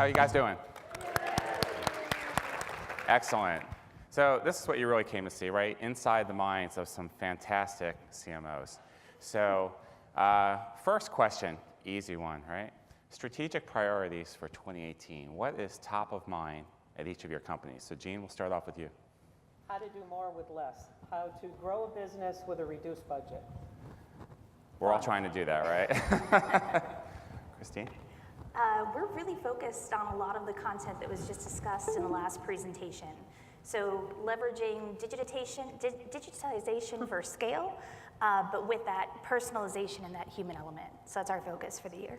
How are you guys doing? Excellent. So this is what you really came to see, right? Inside the minds of some fantastic CMOs. So first question, easy one, right? Strategic priorities for 2018. What is top of mind at each of your companies? So Jeanne, we'll start off with you. How to do more with less. How to grow a business with a reduced budget. We're all trying to do that, right? Christine? We're really focused on a lot of the content that was just discussed in the last presentation. So leveraging digitization for scale, but with that personalization and that human element. So that's our focus for the year.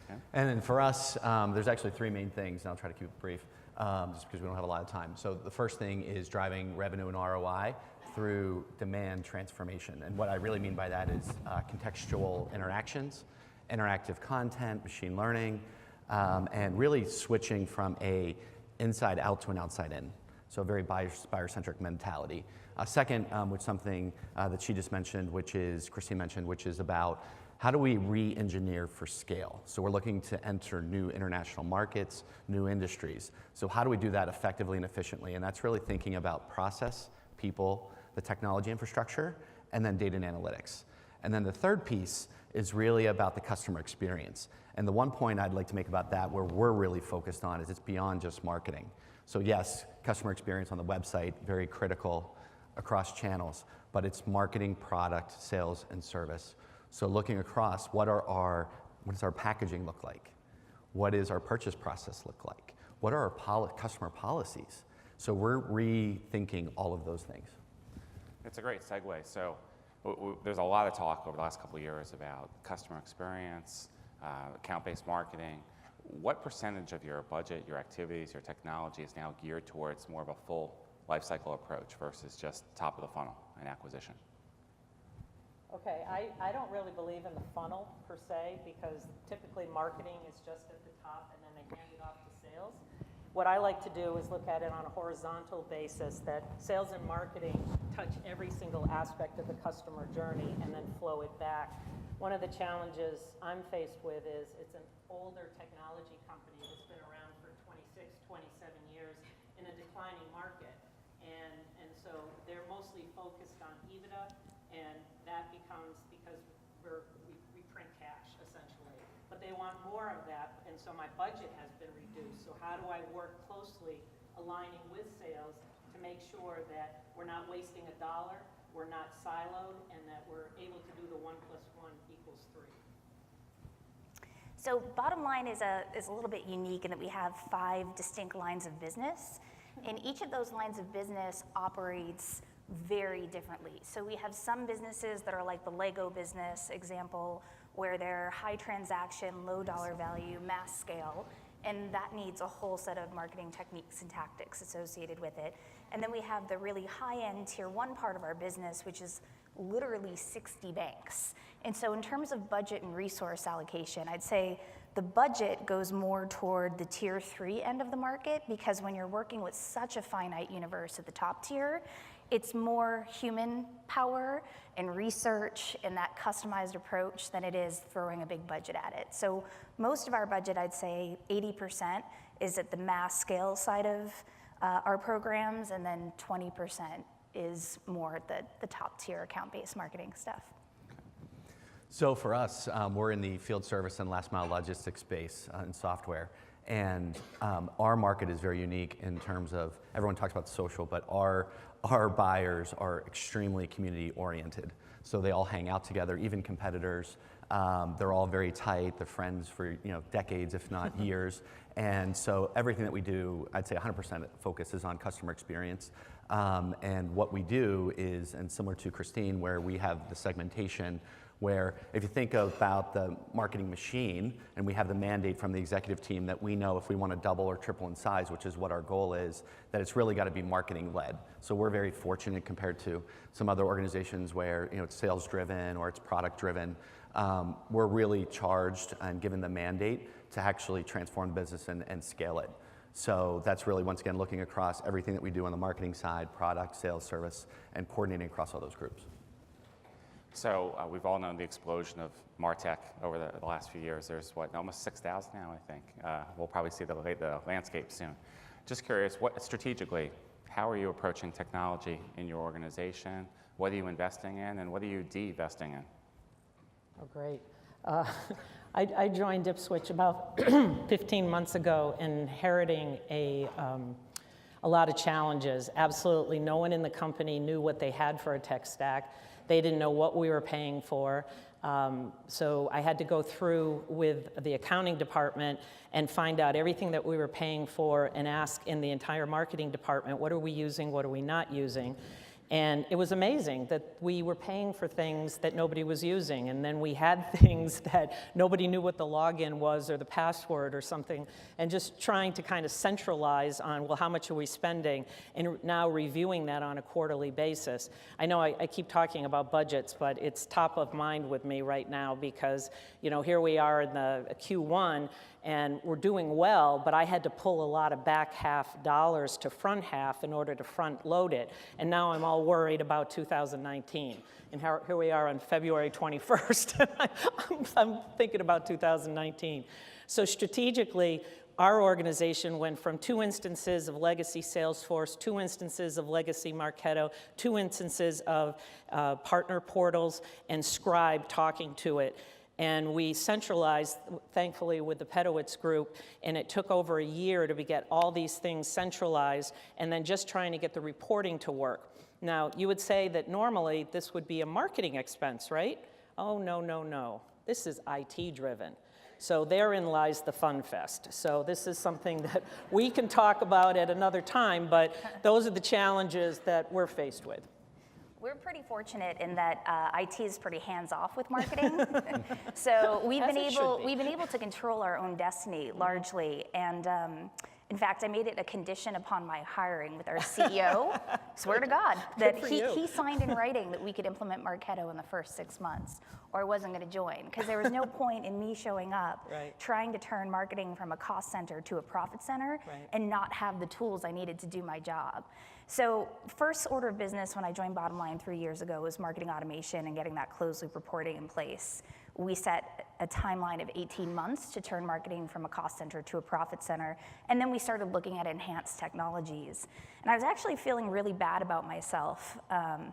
Okay. And then for us, there's actually three main things, and I'll try to keep it brief, just because we don't have a lot of time. So the first thing is driving revenue and ROI through demand transformation. And what I really mean by that is contextual interactions, interactive content, machine learning, and really switching from a inside out to an outside in. So a very buyer-centric mentality. Second, which something that she just mentioned, which is, Christine mentioned, which is about how do we re-engineer for scale? So we're looking to enter new international markets, new industries. So how do we do that effectively and efficiently? And that's really thinking about process, people, the technology infrastructure, and then data and analytics. And then the third piece is really about the customer experience. And the one point I'd like to make about that, where we're really focused on, is it's beyond just marketing. So yes, customer experience on the website, very critical across channels, but it's marketing, product, sales, and service. So looking across, what does our packaging look like? What does our purchase process look like? What are our customer policies? So we're rethinking all of those things. It's a great segue. So there's a lot of talk over the last couple of years about customer experience, account-based marketing. What percentage of your budget, your activities, your technology is now geared towards more of a full lifecycle approach versus just top of the funnel and acquisition? Okay, I don't really believe in the funnel per se, because typically marketing is just at the top and then they hand it off to sales. What I like to do is look at it on a horizontal basis, that sales and marketing touch every single aspect of the customer journey and then flow it back. One of the challenges I'm faced with is it's an older technology company that's been around for 26, 27 years in a declining market. And so they're mostly focused on EBITDA, and that becomes because we print cash, essentially. But they want more of that, and so my budget has been reduced. So how do I work closely aligning with sales to make sure that we're not wasting a dollar, we're not siloed, and that we're able to do the 1 + 1 = 3? So Bottomline is a little bit unique in that we have 5 distinct lines of business, and each of those lines of business operates very differently. So we have some businesses that are like the Lego business example, where they're high transaction, low dollar value, mass scale, and that needs a whole set of marketing techniques and tactics associated with it. And then we have the really high-end tier 1 part of our business, which is literally 60 banks. And so in terms of budget and resource allocation, I'd say the budget goes more toward the tier 3 end of the market, because when you're working with such a finite universe at the top tier, it's more human power and research and that customized approach than it is throwing a big budget at it. So most of our budget, I'd say 80%, is at the mass scale side of our programs, and then 20% is more at the top tier account-based marketing stuff. So for us, we're in the field service and last mile logistics space in software. And our market is very unique in terms of, everyone talks about social, but our buyers are extremely community oriented. So they all hang out together, even competitors. They're all very tight. They're friends for decades, if not years. And so everything that we do, I'd say 100% focus is on customer experience. And what we do is, and similar to Christine, where we have the segmentation, where if you think about the marketing machine, and we have the mandate from the executive team that we know if we want to double or triple in size, which is what our goal is, that it's really got to be marketing led. So we're very fortunate compared to some other organizations where it's sales driven or it's product driven. We're really charged and given the mandate to actually transform the business and scale it. So that's really, once again, looking across everything that we do on the marketing side, product, sales, service, and coordinating across all those groups. So we've all known the explosion of MarTech over the last few years. There's what, almost 6,000 now, I think. We'll probably see the landscape soon. Just curious, what strategically, how are you approaching technology in your organization? What are you investing in, and what are you de-investing in? Oh, great. I joined Ipswitch about 15 months ago, inheriting a lot of challenges. Absolutely no one in the company knew what they had for a tech stack. They didn't know what we were paying for. So I had to go through with the accounting department and find out everything that we were paying for and ask in the entire marketing department, what are we using, what are we not using? And it was amazing that we were paying for things that nobody was using, and then we had things that nobody knew what the login was or the password or something, and just trying to kind of centralize on, well, how much are we spending, and now reviewing that on a quarterly basis. I know I keep talking about budgets, but it's top of mind with me right now because, you know, here we are in the Q1, and we're doing well, but I had to pull a lot of back half dollars to front half in order to front load it. And now I'm all worried about 2019. And here we are on February 21st. I'm thinking about 2019. So strategically, our organization went from 2 instances of legacy Salesforce, 2 instances of legacy Marketo, 2 instances of partner portals, and Scribe talking to it. And we centralized, thankfully, with the Pedowitz group, and it took over a year to get all these things centralized, and then just trying to get the reporting to work. Now, you would say that normally this would be a marketing expense, right? Oh, no, no, no. This is IT driven. So therein lies the fun fest. So this is something that we can talk about at another time, but those are the challenges that we're faced with. We're pretty fortunate in that IT is pretty hands-off with marketing. So we've been able to control our own destiny largely. And in fact, I made it a condition upon my hiring with our CEO, swear to God, that he signed in writing that we could implement Marketo in the first 6 months, or I wasn't going to join, because there was no point in me showing up trying to turn marketing from a cost center to a profit center and not have the tools I needed to do my job. So first order of business when I joined Bottomline 3 years ago was marketing automation and getting that closed loop reporting in place. We set a timeline of 18 months to turn marketing from a cost center to a profit center, and then we started looking at enhanced technologies. And I was actually feeling really bad about myself.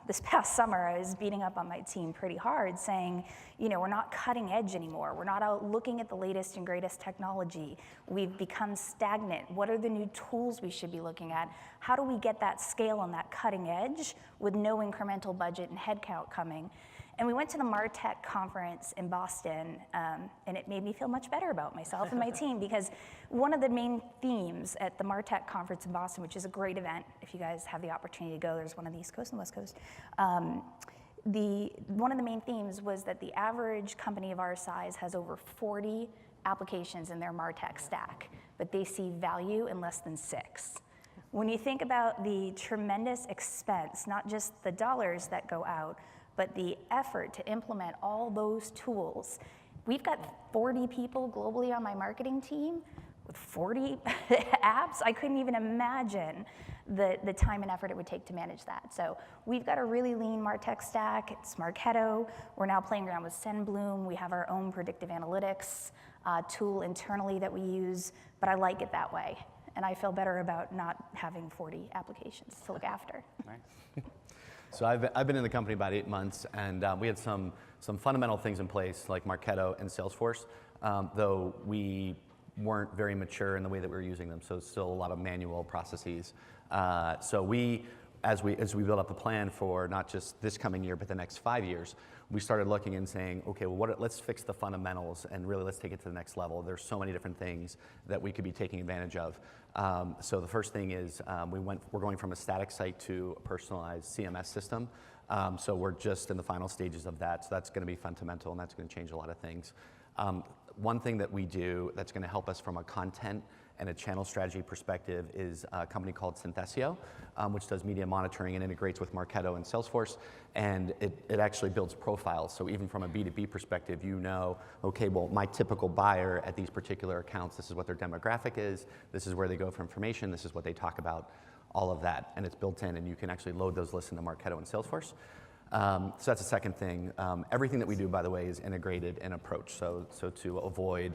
This past summer, I was beating up on my team pretty hard, saying, you know, we're not cutting edge anymore. We're not out looking at the latest and greatest technology. We've become stagnant. What are the new tools we should be looking at? How do we get that scale on that cutting edge with no incremental budget and headcount coming? And we went to the MarTech conference in Boston, and it made me feel much better about myself and my team, because one of the main themes at the MarTech conference in Boston, which is a great event, if you guys have the opportunity to go, there's one on the East Coast and the West Coast. One of the main themes was that the average company of our size has over 40 applications in their MarTech stack, but they see value in less than 6. When you think about the tremendous expense, not just the dollars that go out, but the effort to implement all those tools. We've got 40 people globally on my marketing team with 40 apps. I couldn't even imagine the time and effort it would take to manage that. So we've got a really lean MarTech stack. It's Marketo. We're now playing around with SendBloom. We have our own predictive analytics tool internally that we use, but I like it that way. And I feel better about not having 40 applications to look after. Nice. So I've been in the company about 8 months, and we had some fundamental things in place like Marketo and Salesforce, though we weren't very mature in the way that we were using them. So it's still a lot of manual processes. So as we built up the plan for not just this coming year, but the next 5 years, we started looking and saying, okay, well, let's fix the fundamentals and really let's take it to the next level. There's so many different things that we could be taking advantage of. So the first thing is we're going from a static site to a personalized CMS system. So we're just in the final stages of that. So that's going to be fundamental, and that's going to change a lot of things. One thing that we do that's going to help us from a content and a channel strategy perspective is a company called Synthesio, which does media monitoring and integrates with Marketo and Salesforce, and it actually builds profiles. So even from a B2B perspective, you know, okay, well, my typical buyer at these particular accounts, this is what their demographic is, this is where they go for information, this is what they talk about, all of that, and it's built in, and you can actually load those lists into Marketo and Salesforce. So that's the second thing. Everything that we do, by the way, is integrated in approach, so to avoid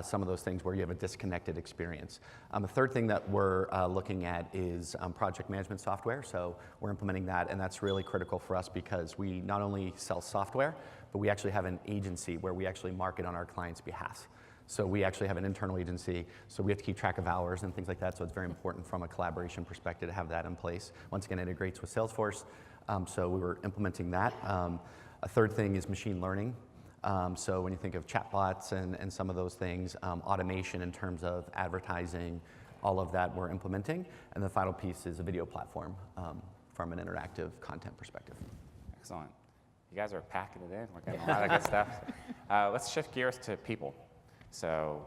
some of those things where you have a disconnected experience. The third thing that we're looking at is project management software. So we're implementing that, and that's really critical for us because we not only sell software, but we actually have an agency where we actually market on our clients' behalf. So we actually have an internal agency, so we have to keep track of hours and things like that, so it's very important from a collaboration perspective to have that in place. Once again, it integrates with Salesforce, so we were implementing that. A third thing is machine learning. So when you think of chatbots and some of those things, automation in terms of advertising, all of that we're implementing. And the final piece is a video platform from an interactive content perspective. Excellent. You guys are packing it in. We're getting a lot of good stuff. Let's shift gears to people. So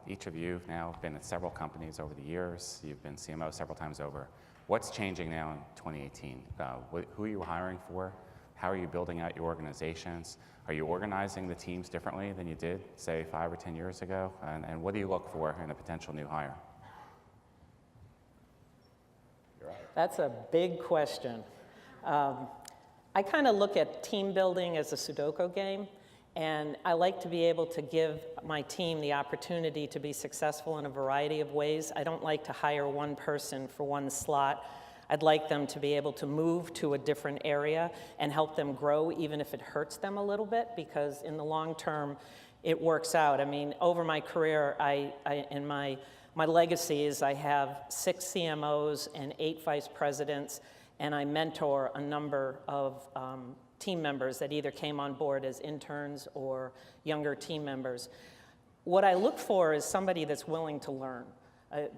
each of you now have been at several companies over the years. You've been CMO several times over. What's changing now in 2018? Who are you hiring for? How are you building out your organizations? Are you organizing the teams differently than you did, say, 5 or 10 years ago? And what do you look for in a potential new hire? That's a big question. I kind of look at team building as a Sudoku game, and I like to be able to give my team the opportunity to be successful in a variety of ways. I don't like to hire one person for one slot. I'd like them to be able to move to a different area and help them grow, even if it hurts them a little bit, because in the long term, it works out. I mean, over my career, in my legacy is I have 6 CMOs and 8 vice presidents, and I mentor a number of team members that either came on board as interns or younger team members. What I look for is somebody that's willing to learn.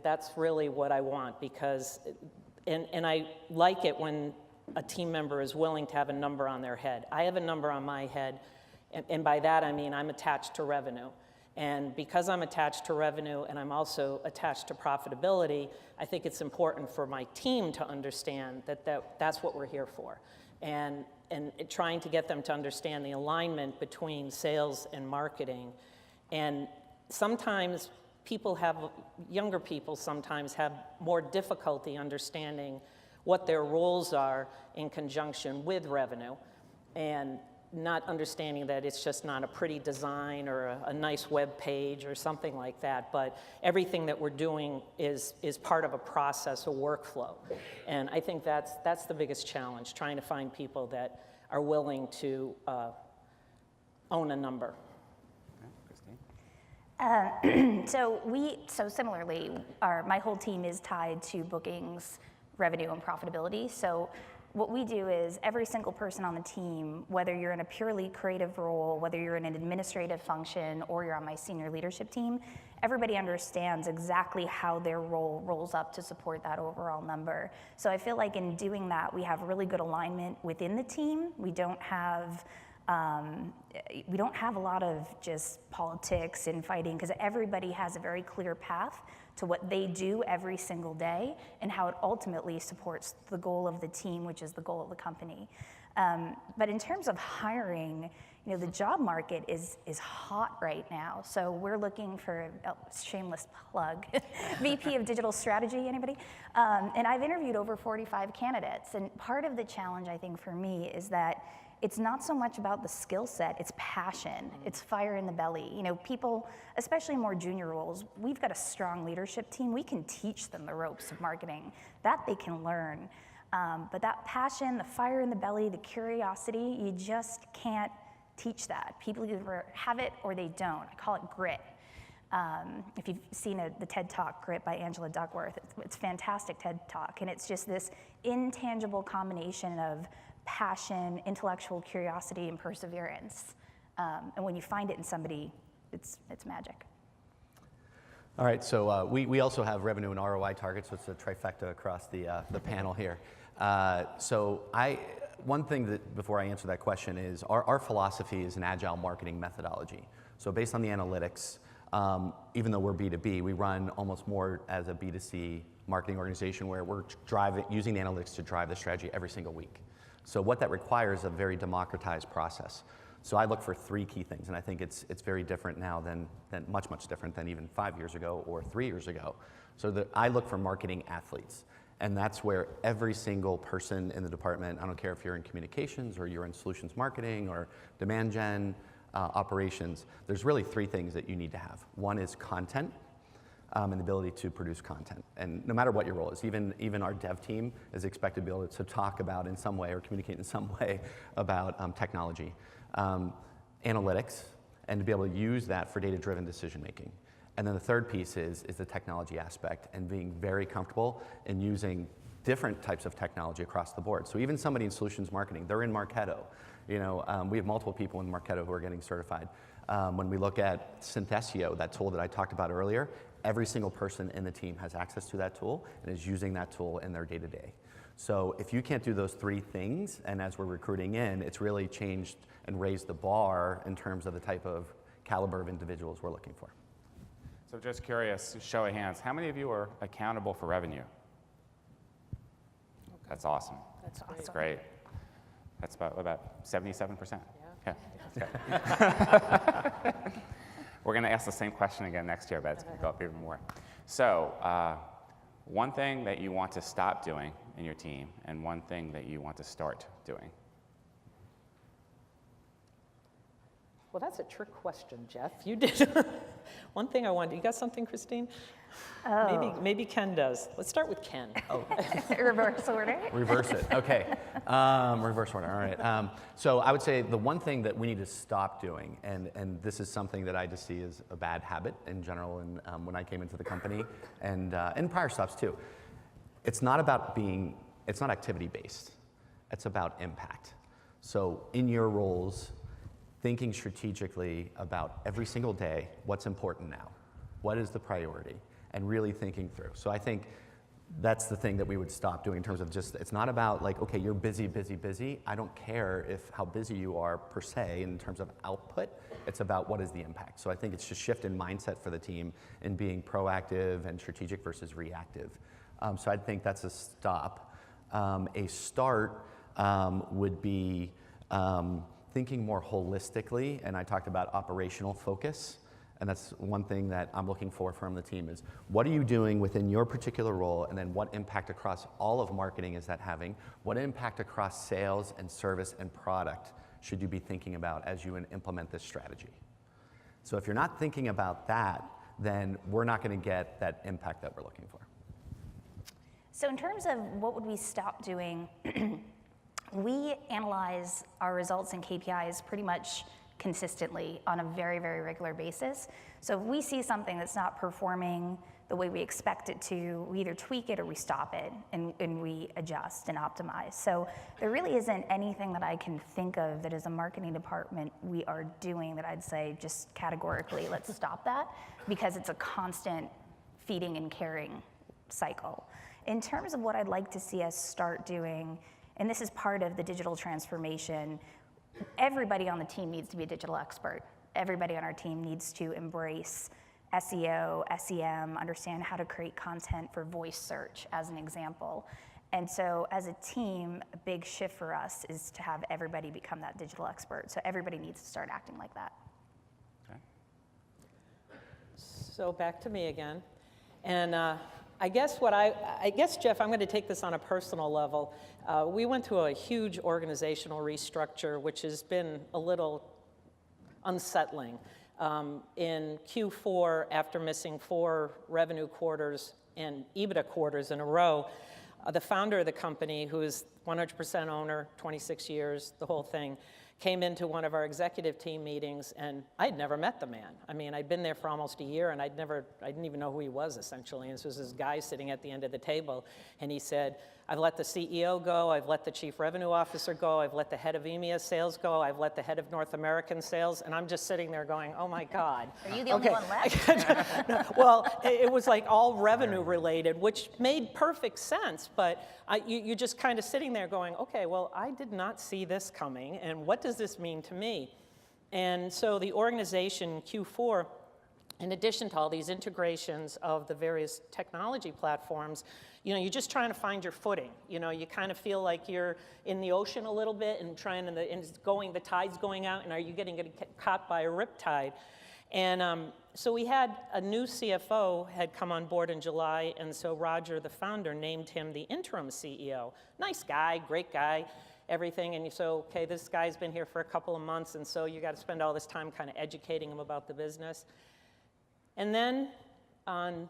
That's really what I want, because, and I like it when a team member is willing to have a number on their head. I have a number on my head, and by that I mean I'm attached to revenue. And because I'm attached to revenue and I'm also attached to profitability, I think it's important for my team to understand that that's what we're here for. And trying to get them to understand the alignment between sales and marketing. And sometimes younger people sometimes have more difficulty understanding what their roles are in conjunction with revenue, and not understanding that it's just not a pretty design or a nice web page or something like that, but everything that we're doing is part of a process, a workflow. And I think that's the biggest challenge, trying to find people that are willing to own a number. So similarly, my whole team is tied to bookings, revenue, and profitability. So what we do is every single person on the team, whether you're in a purely creative role, whether you're in an administrative function, or you're on my senior leadership team, everybody understands exactly how their role rolls up to support that overall number. So I feel like in doing that, we have really good alignment within the team. We don't have a lot of just politics and fighting, because everybody has a very clear path to what they do every single day and how it ultimately supports the goal of the team, which is the goal of the company. But in terms of hiring, the job market is hot right now. So we're looking for, shameless plug, VP of Digital Strategy, anybody? And I've interviewed over 45 candidates. And part of the challenge, I think, for me is that it's not so much about the skill set, it's passion, it's fire in the belly. People, especially more junior roles, we've got a strong leadership team. We can teach them the ropes of marketing. That they can learn. But that passion, the fire in the belly, the curiosity, you just can't teach that. People either have it or they don't. I call it grit. If you've seen the TED Talk, Grit by Angela Duckworth, it's a fantastic TED Talk. And it's just this intangible combination of passion, intellectual curiosity, and perseverance. And when you find it in somebody, it's magic. All right, so we also have revenue and ROI targets, so it's a trifecta across the panel here. One thing that, before I answer that question, is our philosophy is an agile marketing methodology. So based on the analytics, even though we're B2B, we run almost more as a B2C marketing organization where we're using the analytics to drive the strategy every single week. So what that requires is a very democratized process. So I look for 3 key things, and I think it's very different now than much different than even 5 years ago or 3 years ago. So I look for marketing athletes. And that's where every single person in the department, I don't care if you're in communications or you're in solutions marketing or demand gen, operations, there's really three things that you need to have. One is content, and the ability to produce content. And no matter what your role is, even our dev team is expected to be able to talk about in some way or communicate in some way about technology, analytics, and to be able to use that for data-driven decision making. And then the third piece is the technology aspect and being very comfortable in using different types of technology across the board. So even somebody in solutions marketing, they're in Marketo. We have multiple people in Marketo who are getting certified. When we look at Synthesio, that tool that I talked about earlier, every single person in the team has access to that tool and is using that tool in their day-to-day. So if you can't do those three things, and as we're recruiting in, it's really changed and raised the bar in terms of the type of caliber of individuals we're looking for. So just curious, show of hands, how many of you are accountable for revenue? That's awesome. That's awesome. That's great. That's about 77%. Yeah. Okay. We're going to ask the same question again next year, but it's going to go up even more. So one thing that you want to stop doing in your team and one thing that you want to start doing. Well, that's a trick question, Jeff. You did. One thing I wanted, you got something, Christine? Oh. Maybe Ken does. Let's start with Ken. Oh. Reverse order. Reverse it, okay. Reverse order, all right. So I would say the one thing that we need to stop doing, and this is something that I just see as a bad habit in general, and when I came into the company, and in prior stops too, it's not activity-based, it's about impact. So in your roles, thinking strategically about every single day, what's important now? What is the priority? And really thinking through. So I think that's the thing that we would stop doing in terms of just, it's not about like, okay, you're busy, busy, busy. I don't care how busy you are per se in terms of output. It's about what is the impact. So I think it's just shift in mindset for the team in being proactive and strategic versus reactive. So I think that's a stop. A start would be thinking more holistically, and I talked about operational focus, and that's one thing that I'm looking for from the team is what are you doing within your particular role, and then what impact across all of marketing is that having? What impact across sales and service and product should you be thinking about as you implement this strategy? So if you're not thinking about that, then we're not going to get that impact that we're looking for. So in terms of what would we stop doing, we analyze our results and KPIs pretty much consistently on a very, very regular basis. So if we see something that's not performing the way we expect it to, we either tweak it or we stop it and we adjust and optimize. So there really isn't anything that I can think of that as a marketing department we are doing that I'd say just categorically, let's stop that, because it's a constant feeding and caring cycle. In terms of what I'd like to see us start doing, and this is part of the digital transformation, everybody on the team needs to be a digital expert. Everybody on our team needs to embrace SEO, SEM, understand how to create content for voice search, as an example. And so as a team, a big shift for us is to have everybody become that digital expert. So everybody needs to start acting like that. Okay. So back to me again. And I guess, Jeff, I'm going to take this on a personal level. We went through a huge organizational restructure, which has been a little unsettling. In Q4, after missing 4 revenue quarters and EBITDA quarters in a row, the founder of the company, who is 100% owner, 26 years, the whole thing, came into one of our executive team meetings, and I'd never met the man. I mean, I'd been there for almost a year, and I didn't even know who he was, essentially. And this was this guy sitting at the end of the table, and he said, I've let the CEO go, I've let the chief revenue officer go, I've let the head of EMEA sales go, I've let the head of North American sales, and I'm just sitting there going, oh my God. Are you the only one left? No, well, it was like all revenue related, which made perfect sense, but you're just kind of sitting there going, okay, well, I did not see this coming, and what does this mean to me? And so the organization, Q4, in addition to all these integrations of the various technology platforms, you're just trying to find your footing. You kind of feel like you're in the ocean a little bit and the tide's going out, and are you getting caught by a riptide? And so we had a new CFO had come on board in July, and so Roger, the founder, named him the interim CEO. Nice guy, great guy, everything. And so, okay, this guy's been here for a couple of months, and so you got to spend all this time kind of educating him about the business. And then on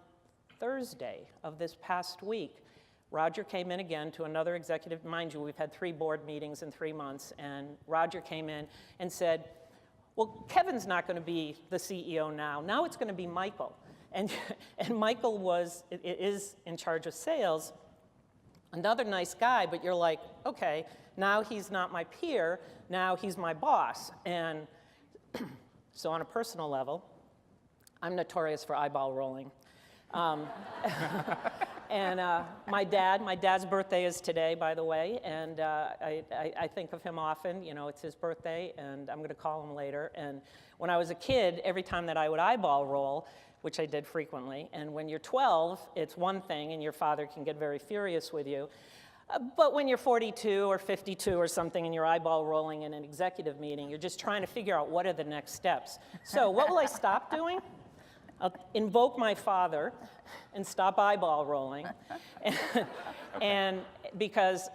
Thursday of this past week, Roger came in again to another executive. Mind you, we've had 3 board meetings in 3 months, and Roger came in and said, well, Kevin's not going to be the CEO now. Now it's going to be Michael. And Michael is in charge of sales. Another nice guy, but you're like, okay, now he's not my peer, now he's my boss. And so on a personal level, I'm notorious for eyeball rolling. And my dad's birthday is today, by the way, and I think of him often. You know, it's his birthday, and I'm going to call him later. And when I was a kid, every time that I would eyeball roll, which I did frequently, and when you're 12, it's one thing, and your father can get very furious with you. But when you're 42 or 52 or something and you're eyeball rolling in an executive meeting, you're just trying to figure out what are the next steps. So what will I stop doing? I'll invoke my father and stop eyeball rolling. And because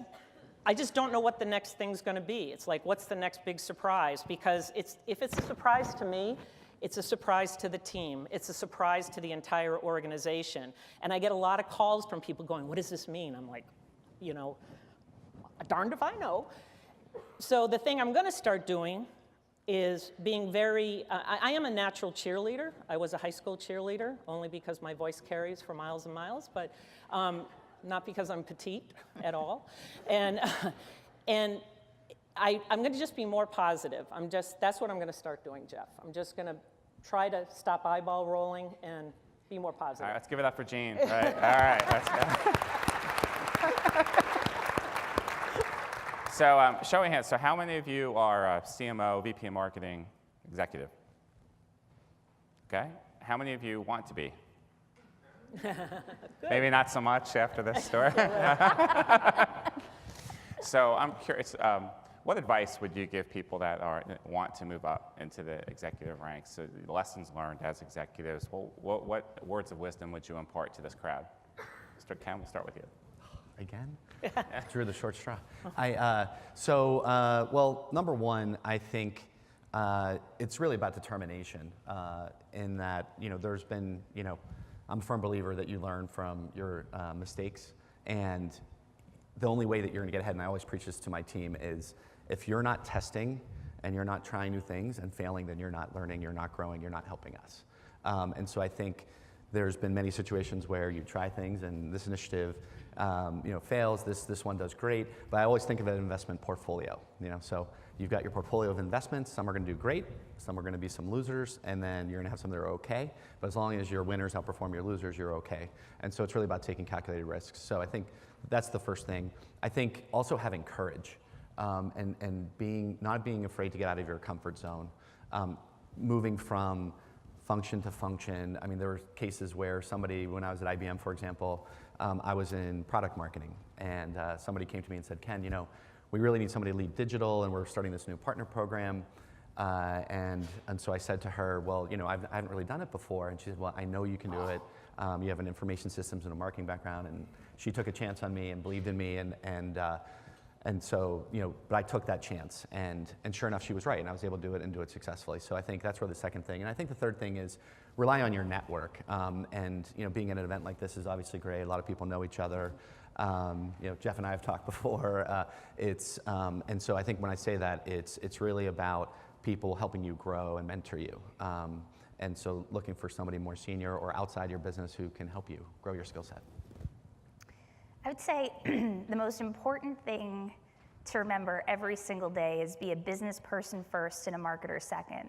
I just don't know what the next thing's going to be. It's like, what's the next big surprise? Because if it's a surprise to me, it's a surprise to the team. It's a surprise to the entire organization. And I get a lot of calls from people going, what does this mean? I'm like, you know, darned if I know. So the thing I'm going to start doing is being very, I am a natural cheerleader. I was a high school cheerleader, only because my voice carries for miles and miles, but not because I'm petite at all. And I'm going to just be more positive. That's what I'm going to start doing, Jeff. I'm just going to try to stop eyeball rolling and be more positive. All right, let's give it up for Jeanne. Right. All right, let's go. So show of hands, so how many of you are CMO, VP of Marketing, executive? Okay, how many of you want to be? Maybe not so much after this story. So I'm curious, what advice would you give people that want to move up into the executive ranks? So lessons learned as executives, what words of wisdom would you impart to this crowd? Mr. Ken, we'll start with you. Again? Drew the short straw. Well, number one, I think it's really about determination in that, there's been, I'm a firm believer that you learn from your mistakes, and the only way that you're gonna get ahead, and I always preach this to my team, is if you're not testing and you're not trying new things and failing, then you're not learning, you're not growing, you're not helping us. And so I think there's been many situations where you try things and this initiative fails, this one does great, but I always think of an investment portfolio, so you've got your portfolio of investments, some are gonna do great, some are gonna be some losers, and then you're gonna have some that are okay, but as long as your winners outperform your losers, you're okay. And so it's really about taking calculated risks. So I think that's the first thing. I think also having courage, and not being afraid to get out of your comfort zone, moving from function to function. I mean, there were cases where somebody, when I was at IBM, for example, I was in product marketing, and somebody came to me and said, Ken, we really need somebody to lead digital, and we're starting this new partner program. And so I said to her, well, I haven't really done it before. And she said, well, I know you can do it. You have an information systems and a marketing background. And she took a chance on me and believed in me. And so, but I took that chance. And sure enough, she was right. And I was able to do it and do it successfully. So I think that's really the second thing. And I think the third thing is rely on your network. And being at an event like this is obviously great. A lot of people know each other. Jeff and I have talked before. And so I think when I say that, it's really about people helping you grow and mentor you. And so looking for somebody more senior or outside your business who can help you grow your skill set. I would say the most important thing to remember every single day is be a business person first and a marketer second.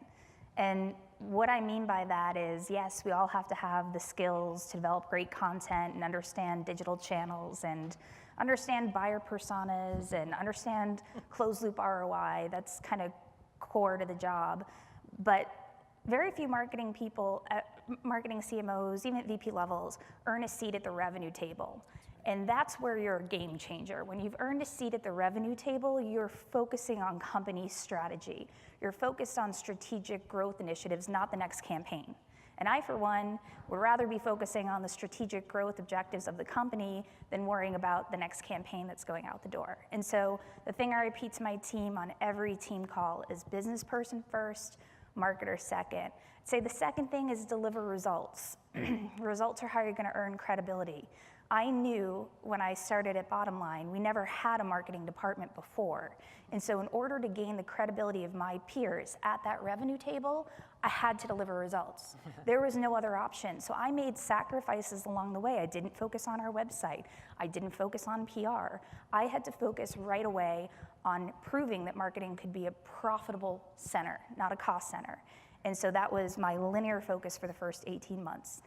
And what I mean by that is, yes, we all have to have the skills to develop great content and understand digital channels and understand buyer personas and understand closed loop ROI. That's kind of core to the job. But very few marketing people, marketing CMOs, even at VP levels, earn a seat at the revenue table. And that's where you're a game changer. When you've earned a seat at the revenue table, you're focusing on company strategy. You're focused on strategic growth initiatives, not the next campaign. And I, for one, would rather be focusing on the strategic growth objectives of the company than worrying about the next campaign that's going out the door. And so the thing I repeat to my team on every team call is business person first, marketer second. I'd say the second thing is deliver results. Results are how you're going to earn credibility. I knew when I started at Bottomline, we never had a marketing department before. And so in order to gain the credibility of my peers at that revenue table, I had to deliver results. There was no other option. So I made sacrifices along the way. I didn't focus on our website. I didn't focus on PR. I had to focus right away on proving that marketing could be a profitable center, not a cost center. And so that was my linear focus for the first 18 months.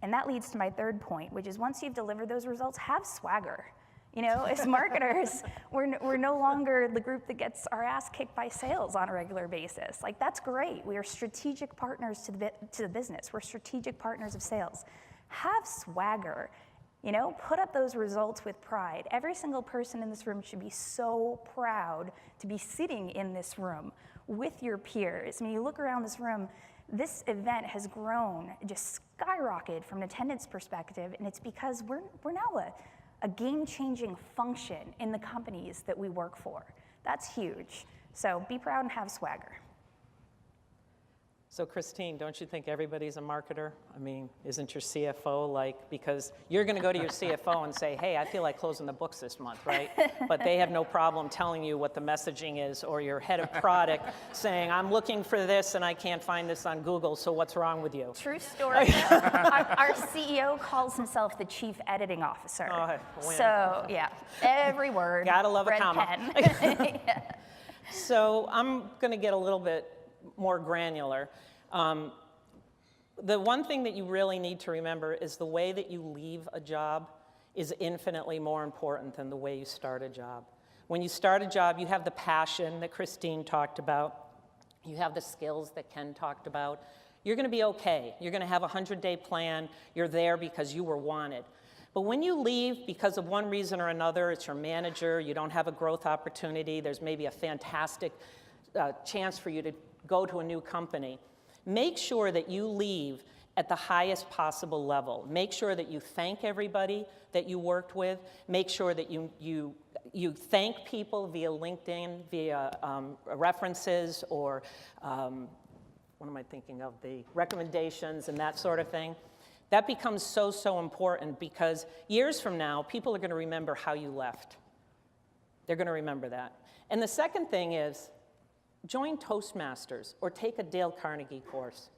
And that leads to my third point, which is once you've delivered those results, have swagger. You know, as marketers, we're no longer the group that gets our ass kicked by sales on a regular basis. Like, that's great. We are strategic partners to the business. We're strategic partners of sales. Have swagger. You know, put up those results with pride. Every single person in this room should be so proud to be sitting in this room with your peers. I mean, you look around this room, this event has grown, just skyrocketed from an attendance perspective, and it's because we're now a game-changing function in the companies that we work for. That's huge. So be proud and have swagger. So Chinstine, don't you think everybody's a marketer? I mean, isn't your CFO like, because you're going to go to your CFO and say, hey, I feel like closing the books this month, right? But they have no problem telling you what the messaging is, or your head of product saying, I'm looking for this and I can't find this on Google, so what's wrong with you? True story. Our CEO calls himself the chief editing officer. Oh, win. So yeah, every word. Gotta love a red comma. pen. Yeah. So I'm going to get a little bit more granular. The one thing that you really need to remember is the way that you leave a job is infinitely more important than the way you start a job. When you start a job, you have the passion that Chinstine talked about. You have the skills that Ken talked about. You're going to be okay. You're going to have a 100-day plan. You're there because you were wanted. But when you leave because of one reason or another, it's your manager, you don't have a growth opportunity, there's maybe a fantastic chance for you to go to a new company, make sure that you leave at the highest possible level. Make sure that you thank everybody that you worked with. Make sure that you thank people via LinkedIn, via references, or what am I thinking of, the recommendations and that sort of thing. That becomes so important, because years from now, people are going to remember how you left. They're going to remember that. And the second thing is, join Toastmasters or take a Dale Carnegie course,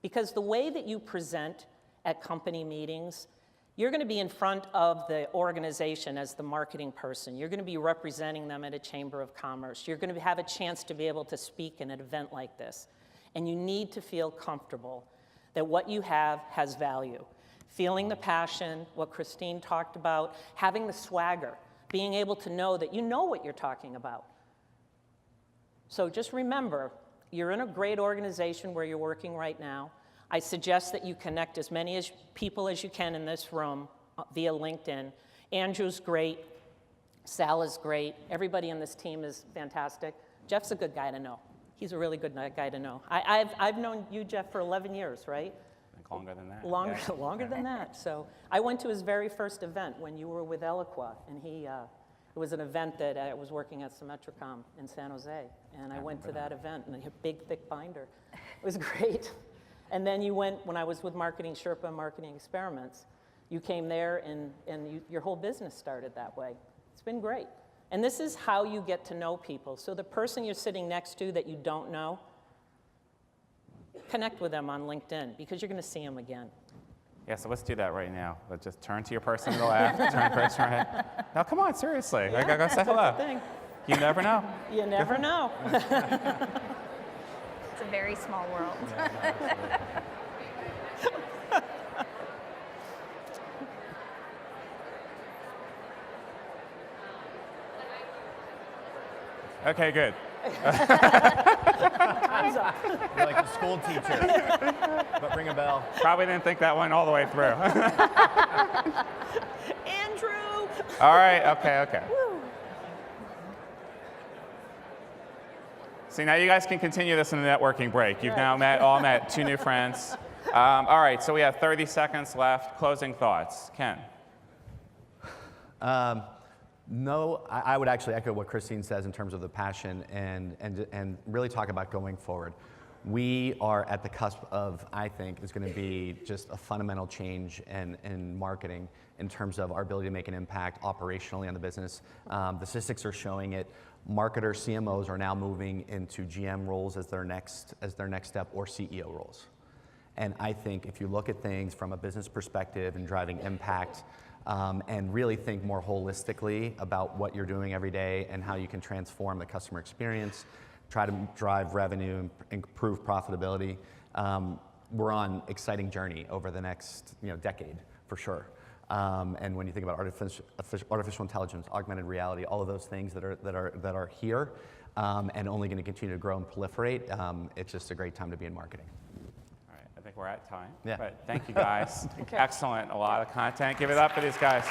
because the way that you present at company meetings, you're going to be in front of the organization as the marketing person. You're going to be representing them at a chamber of commerce. You're going to have a chance to be able to speak in an event like this. And you need to feel comfortable that what you have has value. Feeling the passion, what Chinstine talked about, having the swagger, being able to know that you know what you're talking about. So just remember, you're in a great organization where you're working right now. I suggest that you connect as many people as you can in this room via LinkedIn. Andrew's great. Sal is great. Everybody in this team is fantastic. Jeff's a good guy to know. He's a really good guy to know. I've known you, Jeff, for 11 years, right? I think longer than that. Longer than that. So I went to his very first event when you were with Eloqua, and it was an event that I was working at Symmetricom in San Jose, and I went to that event, and they had a big, thick binder. It was great. And then you went, when I was with Marketing Sherpa and Marketing Experiments, you came there, and your whole business started that way. It's been great. And this is how you get to know people. So the person you're sitting next to that you don't know, connect with them on LinkedIn, because you're going to see them again. Yeah, so let's do that right now. Let's just turn to your person to the left, turn to your person right. Now, come on, seriously. Yeah, go say hello. that's the thing. You never know. You never know. It's a very small world. Okay, good. Time's up. You're like the school teacher, but ring a bell. Probably didn't think that one all the way through. Andrew! All right, okay. See, now you guys can continue this in the networking break. You've now all met 2 new friends. All right, so we have 30 seconds left. Closing thoughts. Ken. No, I would actually echo what Christine says in terms of the passion and really talk about going forward. We are at the cusp of, I think, is going to be just a fundamental change in marketing in terms of our ability to make an impact operationally on the business. The statistics are showing it. Marketers, CMOs are now moving into GM roles as their next step, or CEO roles. And I think if you look at things from a business perspective and driving impact, and really think more holistically about what you're doing every day and how you can transform the customer experience, try to drive revenue, improve profitability, we're on an exciting journey over the next decade for sure. And when you think about artificial intelligence, augmented reality, all of those things that are here and only going to continue to grow and proliferate, it's just a great time to be in marketing. All right, I think we're at time. Yeah. But thank you guys. Excellent. A lot of content. Give it up for these guys.